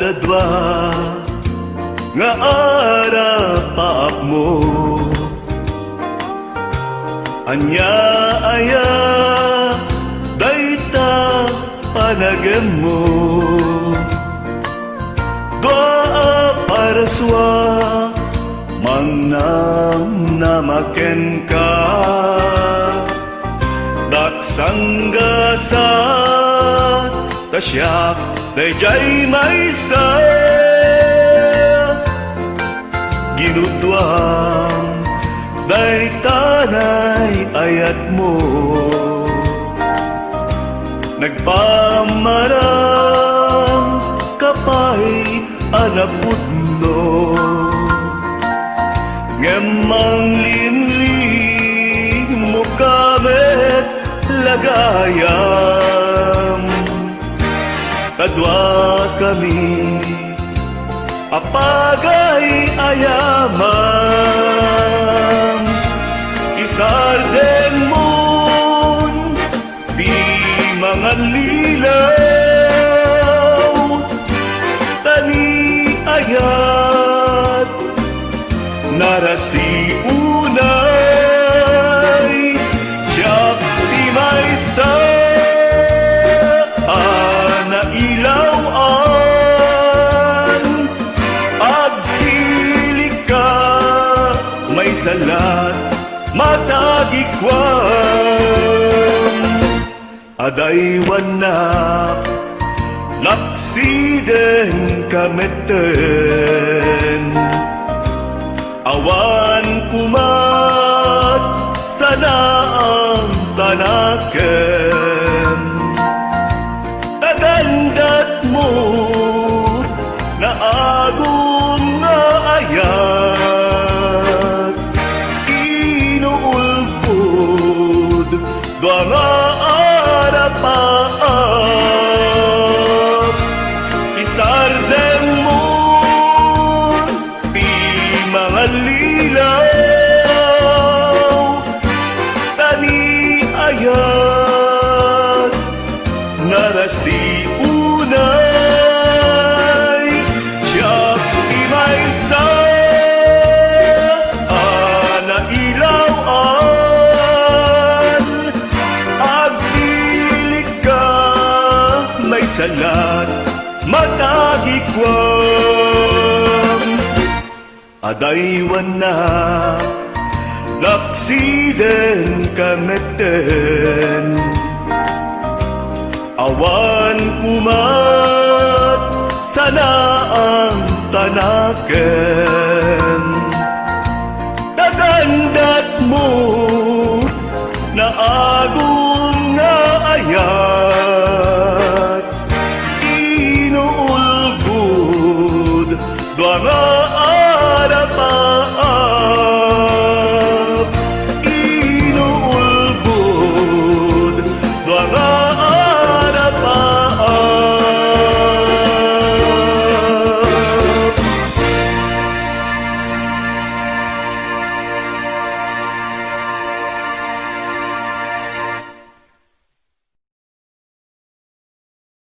sadwa nga arapaap mo, anya aya dayta panagem mo, doa para swa mangnam namaken ka, daksanggasat tasyak dayjay maysa, ginutwang daytanay ayat mo, nagpamarang kapay anapudno, ngemang linling mo kamet lagayam, kadwa kami apagay ayaman, isarden mon di mga lilaw, tani ayat narasi unay, siyak di may sa na ilawan, agpili ka may salat matagikwan, adaywan na laksiden kameten, awan kumat sana ang tanaken, tagandat mo na agong nga ayat, inuulpod doa nga arapaap, isarden mo di mga lilaw, tani ayat narasi unay, siyak di may sa na ilawan, agpili ka may salat matagikwan, adaywan na laksiden kameten, awan kumat sana ang tanaken,